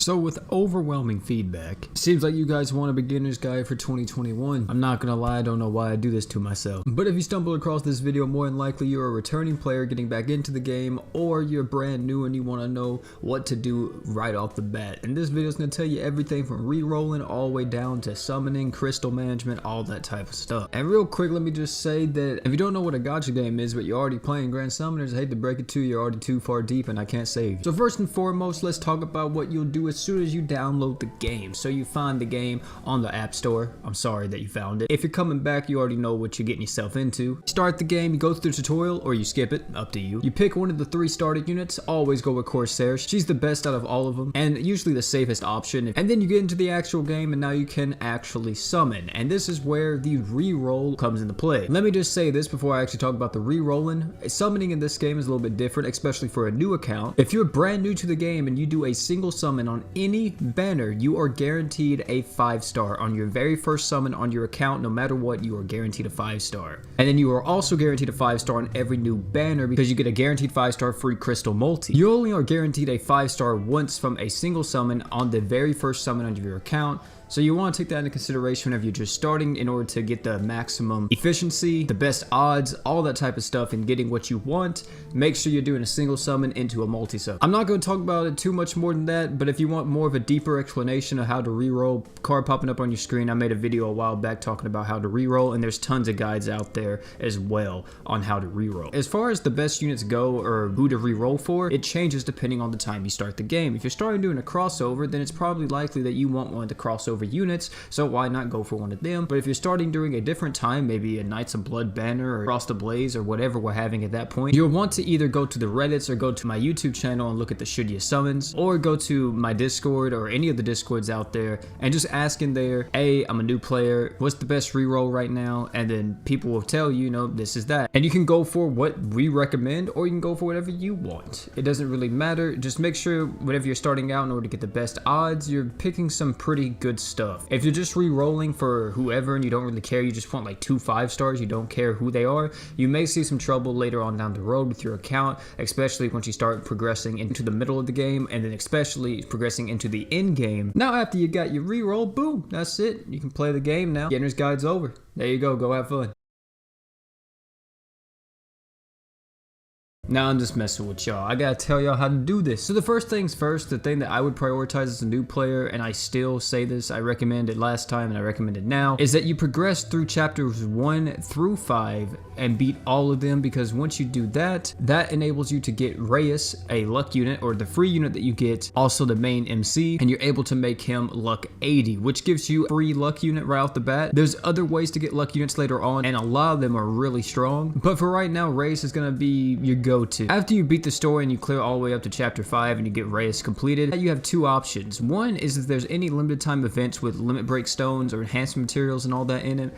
So with overwhelming feedback, seems like you guys want a beginner's guide for 2021. I'm not gonna lie, I don't know why I do this to myself. But if you stumble across this video, more than likely you're a returning player getting back into the game, or you're brand new and you wanna know what to do right off the bat. And this video is gonna tell you everything from re-rolling all the way down to summoning, crystal management, all that type of stuff. And real quick, let me just say that if you don't know what a gacha game is, but you're already playing Grand Summoners, I hate to break it to you, you're already too far deep and I can't save you. So first and foremost, let's talk about what you'll do as soon as you download the game. So you find the game on the App Store. I'm sorry that you found it. If you're coming back, you already know what you're getting yourself into. Start the game, you go through the tutorial or you skip it, up to you. You pick one of the 3 starter units, always go with Corsair. She's the best out of all of them and usually the safest option. And then you get into the actual game and now you can actually summon. And this is where the re-roll comes into play. Let me just say this before I actually talk about the re-rolling. Summoning in this game is a little bit different, especially for a new account. If you're brand new to the game and you do a single summon on any banner, you are guaranteed a 5-star on your very first summon on your account. No matter what, you are guaranteed a 5-star. And then you are also guaranteed a 5-star on every new banner because you get a guaranteed 5-star free crystal multi. You only are guaranteed a 5-star once from a single summon on the very first summon on your account. So you want to take that into consideration whenever you're just starting in order to get the maximum efficiency, the best odds, all that type of stuff, and getting what you want. Make sure you're doing a single summon into a multi-summon. I'm not going to talk about it too much more than that, but if you want more of a deeper explanation of how to reroll, card popping up on your screen, I made a video a while back talking about how to reroll, and there's tons of guides out there as well on how to reroll. As far as the best units go or who to reroll for, it changes depending on the time you start the game. If you're starting doing a crossover, then it's probably likely that you want one of the crossover units, so why not go for one of them? But if you're starting during a different time, maybe a Knights of Blood banner or Frost Ablaze or whatever we're having at that point, you'll want to either go to the Reddits or go to my YouTube channel and look at the Should You Summons, or go to my Discord or any of the Discords out there and just ask in there, hey, I'm a new player, what's the best reroll right now? And then people will tell you, this is that. And you can go for what we recommend or you can go for whatever you want. It doesn't really matter. Just make sure whenever you're starting out, in order to get the best odds, you're picking some pretty good stuff. If you're just re-rolling for whoever and you don't really care, you just want like 2 5-stars, you don't care who they are, you may see some trouble later on down the road with your account, especially once you start progressing into the middle of the game and then especially progressing into the end game. Now after you got your re-roll, boom, that's it. You can play the game now. Beginner's guide's over. There you go have fun. Now I'm just messing with y'all. I gotta tell y'all how to do this. So the first things first, the thing that I would prioritize as a new player, and I still say this, I recommended last time and I recommend it now, is that you progress through chapters 1 through 5 and beat all of them, because once you do that, that enables you to get Reyes, a luck unit, or the free unit that you get, also the main MC, and you're able to make him luck 80, which gives you a free luck unit right off the bat. There's other ways to get luck units later on, and a lot of them are really strong, but for right now, Reyes is gonna be your go-to. After you beat the story and you clear all the way up to chapter 5 and you get Reyes completed, you have 2 options. One is if there's any limited time events with limit break stones or enhancement materials and all that in it,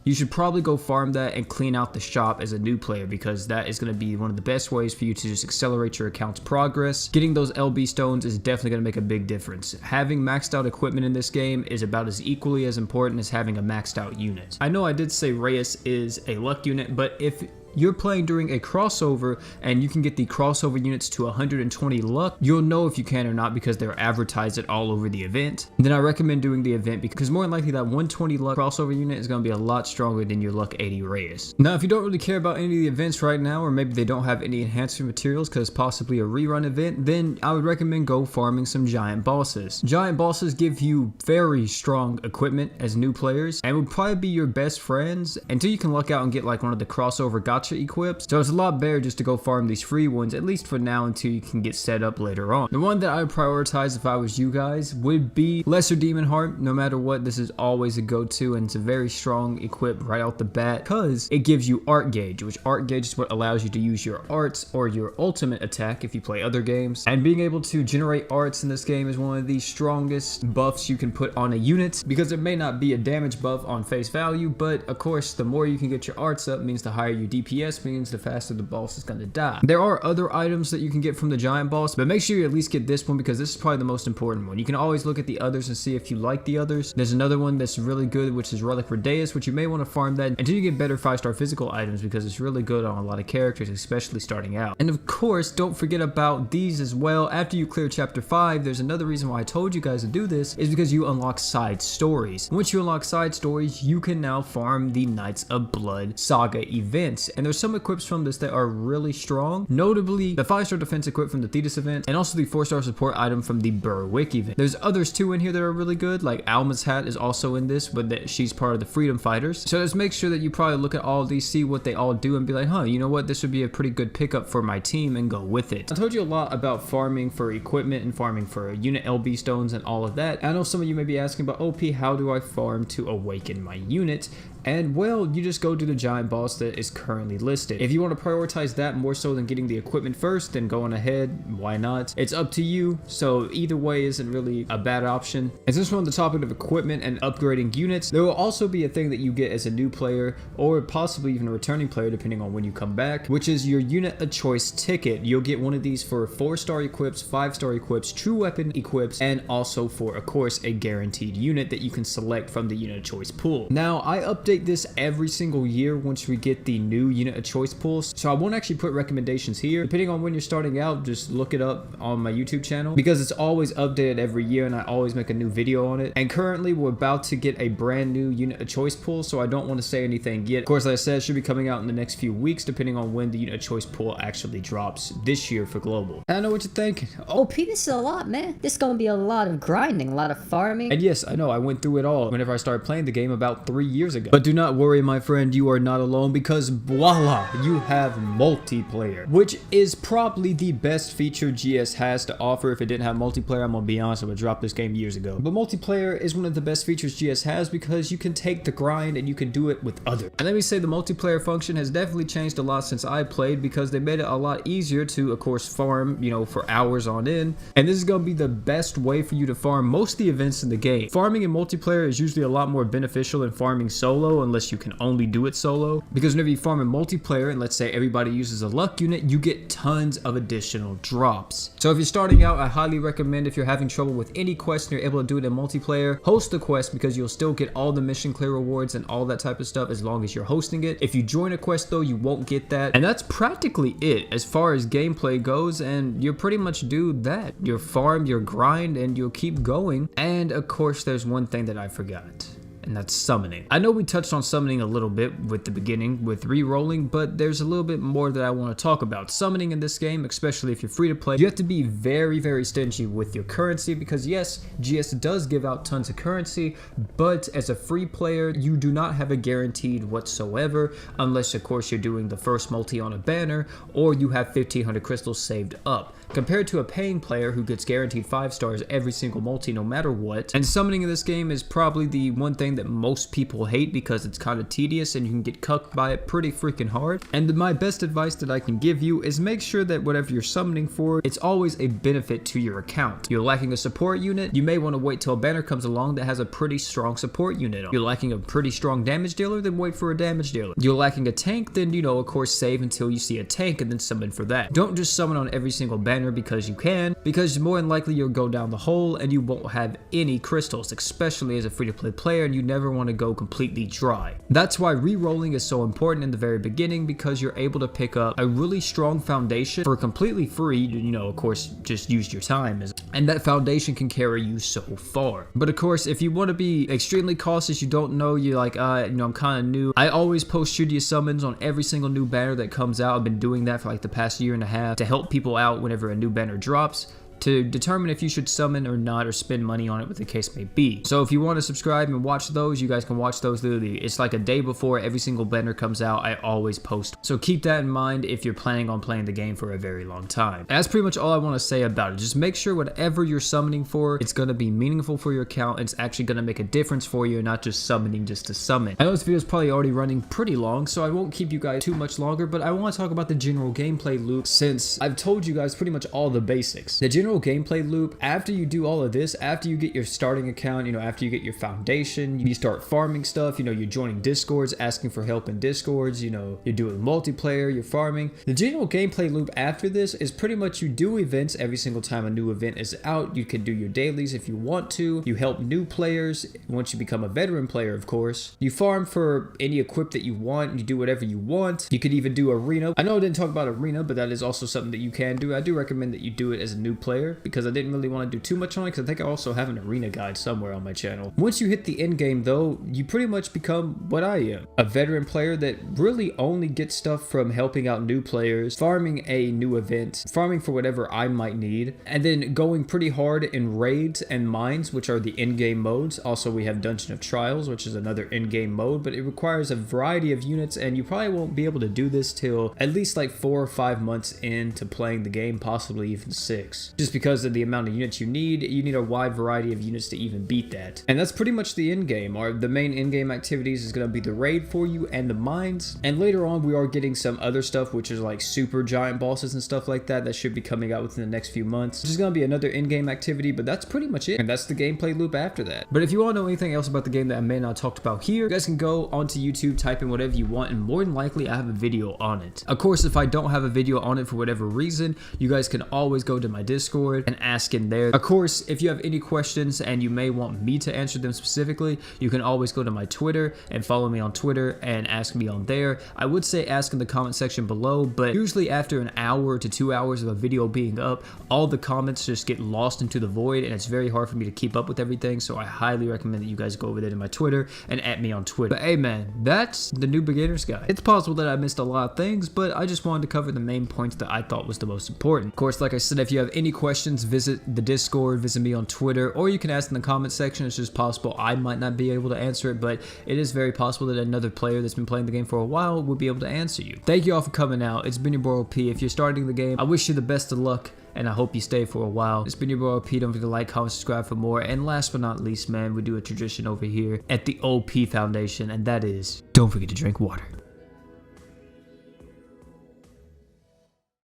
you should probably go farm that and clean out the shop as a new player, because that is going to be one of the best ways for you to just accelerate your account's progress. Getting those LB stones is definitely going to make a big difference. Having maxed out equipment in this game is about as equally as important as having a maxed out unit. I know I did say Reyes is a luck unit, but if you're playing during a crossover and you can get the crossover units to 120 luck, you'll know if you can or not because they're advertised it all over the event. And then I recommend doing the event because more than likely that 120 luck crossover unit is going to be a lot stronger than your luck 80 Reyes. Now if you don't really care about any of the events right now, or maybe they don't have any enhancement materials because it's possibly a rerun event, then I would recommend go farming some giant bosses. Giant bosses give you very strong equipment as new players and would probably be your best friends until you can luck out and get like one of the crossover gacha equips. So it's a lot better just to go farm these free ones, at least for now, until you can get set up later on. The one that I would prioritize if I was you guys would be Lesser Demon Heart. No matter what, this is always a go-to, and it's a very strong equip right out the bat because it gives you art gauge, which art gauge is what allows you to use your arts or your ultimate attack if you play other games. And being able to generate arts in this game is one of the strongest buffs you can put on a unit, because it may not be a damage buff on face value, but of course the more you can get your arts up means the higher your DPS DPS means the faster the boss is gonna die. There are other items that you can get from the giant boss, but make sure you at least get this one because this is probably the most important one. You can always look at the others and see if you like the others. There's another one that's really good, which is Relic Redeus, which you may want to farm that until you get better 5-star physical items because it's really good on a lot of characters, especially starting out. And of course, don't forget about these as well. After you clear chapter 5, there's another reason why I told you guys to do this is because you unlock side stories. Once you unlock side stories, you can now farm the Knights of Blood saga events. And there's some equips from this that are really strong, notably the 5-star defense equip from the Thetis event and also the 4-star support item from the Berwick event. There's others too in here that are really good, like Alma's hat is also in this, but she's part of the Freedom Fighters. So just make sure that you probably look at all of these, see what they all do, and be like, huh, you know what, this would be a pretty good pickup for my team, and go with it. I told you a lot about farming for equipment and farming for unit LB stones and all of that. I know some of you may be asking about, OP, how do I farm to awaken my unit? And well, you just go to the giant boss that is currently listed. If you want to prioritize that more so than getting the equipment first, then going ahead, why not? It's up to you, so either way isn't really a bad option. And since we're on the topic of equipment and upgrading units, there will also be a thing that you get as a new player or possibly even a returning player depending on when you come back, which is your unit of choice ticket. You'll get one of these for 4-star equips, 5-star equips, true weapon equips, and also for, of course, a guaranteed unit that you can select from the unit of choice pool. Now, I update this every single year once we get the new unit of choice pools, so I won't actually put recommendations here. Depending on when you're starting out, just look it up on my YouTube channel because it's always updated every year and I always make a new video on it. And currently we're about to get a brand new unit of choice pool, so I don't want to say anything yet. Of course, like I said, it should be coming out in the next few weeks depending on when the unit of choice pool actually drops this year for global. And I know what you're thinking. OP, this is a lot, man. This is gonna be a lot of grinding, a lot of farming. And yes, I know, I went through it all whenever I started playing the game about 3 years ago. But do not worry, my friend, you are not alone because voila, you have multiplayer, which is probably the best feature GS has to offer. If it didn't have multiplayer, I'm gonna be honest, I would drop this game years ago. But multiplayer is one of the best features GS has because you can take the grind and you can do it with others. And let me say the multiplayer function has definitely changed a lot since I played because they made it a lot easier to, of course, farm, you know, for hours on end. And this is gonna be the best way for you to farm most of the events in the game. Farming in multiplayer is usually a lot more beneficial than farming solo unless you can only do it solo, because whenever you farm in multiplayer and let's say everybody uses a luck unit, you get tons of additional drops. So if you're starting out, I highly recommend, if you're having trouble with any quest and you're able to do it in multiplayer, host the quest because you'll still get all the mission clear rewards and all that type of stuff as long as you're hosting it. If you join a quest though, you won't get that. And that's practically it as far as gameplay goes, and you'll pretty much do that. Your farm, your grind, and you'll keep going. And of course, there's one thing that I forgot, and that's summoning. I know we touched on summoning a little bit with the beginning with re-rolling, but there's a little bit more that I want to talk about. Summoning in this game, especially if you're free to play, you have to be very, very stingy with your currency because yes, GS does give out tons of currency, but as a free player, you do not have a guaranteed whatsoever unless, of course, you're doing the first multi on a banner or you have 1500 crystals saved up. Compared to a paying player who gets guaranteed 5 stars every single multi no matter what. And summoning in this game is probably the one thing that most people hate because it's kind of tedious and you can get cucked by it pretty freaking hard. And my best advice that I can give you is make sure that whatever you're summoning for, it's always a benefit to your account. You're lacking a support unit, you may want to wait till a banner comes along that has a pretty strong support unit on. You're lacking a pretty strong damage dealer, then wait for a damage dealer. You're lacking a tank, then, you know, of course save until you see a tank and then summon for that. Don't just summon on every single banner because you can, because more than likely you'll go down the hole and you won't have any crystals, especially as a free-to-play player, and you never want to go completely dry. That's why re-rolling is so important in the very beginning, because you're able to pick up a really strong foundation for completely free. You know, of course, just use your time, and that foundation can carry you so far. But of course, if you want to be extremely cautious, you don't know, you're like, you know, I'm kind of new. I always post Studio summons on every single new banner that comes out. I've been doing that for like the past year and a half to help people out whenever a new banner drops, to determine if you should summon or not, or spend money on it, what the case may be. So if you want to subscribe and watch those, you guys can watch those literally. It's like a day before every single banner comes out, I always post. So keep that in mind if you're planning on playing the game for a very long time. And that's pretty much all I want to say about it. Just make sure whatever you're summoning for, it's going to be meaningful for your account. It's actually going to make a difference for you, and not just summoning just to summon. I know this video is probably already running pretty long, so I won't keep you guys too much longer, but I want to talk about the general gameplay loop since I've told you guys pretty much all the basics. The general general gameplay loop, after you do all of this, after you get your starting account, after you get your foundation, you start farming stuff, you're joining discords, asking for help in discords, you're doing multiplayer, you're farming. The general gameplay loop after this is pretty much you do events every single time a new event is out. You can do your dailies if you want to. You help new players once you become a veteran player, of course. You farm for any equip that you want. You do whatever you want. You could even do arena. I know I didn't talk about arena, but that is also something that you can do. I do recommend that you do it as a new player because I didn't really want to do too much on it because I think I also have an arena guide somewhere on my channel. Once you hit the end game though, you pretty much become what I am, a veteran player that really only gets stuff from helping out new players, farming a new event, farming for whatever I might need, and then going pretty hard in raids and mines, which are the in-game modes. Also, we have Dungeon of Trials, which is another in-game mode, but it requires a variety of units, and you probably won't be able to do this till at least like 4 or 5 months into playing the game, possibly even 6. Just because of the amount of units you need a wide variety of units to even beat that. And that's pretty much the end game. The main in-game activities is going to be the raid for you and the mines, and later on we are getting some other stuff, which is like super giant bosses and stuff like that should be coming out within the next few months. It's just going to be another in-game activity, but that's pretty much it, and that's the gameplay loop after that. But if you want to know anything else about the game that I may not talked about here, you guys can go onto YouTube, type in whatever you want, and more than likely I have a video on it. Of course, if I don't have a video on it for whatever reason, you guys can always go to my Discord and ask in there. Of course, if you have any questions and you may want me to answer them specifically, you can always go to my Twitter and follow me on Twitter and ask me on there. I would say ask in the comment section below, but usually after an hour to 2 hours of a video being up, all the comments just get lost into the void and it's very hard for me to keep up with everything, so I highly recommend that you guys go over there to my Twitter and at me on Twitter. But hey man, that's the new beginner's guide. It's possible that I missed a lot of things, but I just wanted to cover the main points that I thought was the most important. Of course, like I said, if you have any questions, visit the Discord, visit me on Twitter, or you can ask in the comment section. It's just possible I might not be able to answer it, but it is very possible that another player that's been playing the game for a while will be able to answer you. Thank you all for coming out. It's been your boy OP. If you're starting the game, I wish you the best of luck, and I hope you stay for a while. It's been your boy OP. Don't forget to like, comment, subscribe for more. And last but not least, man, we do a tradition over here at the OP Foundation, and that is, don't forget to drink water.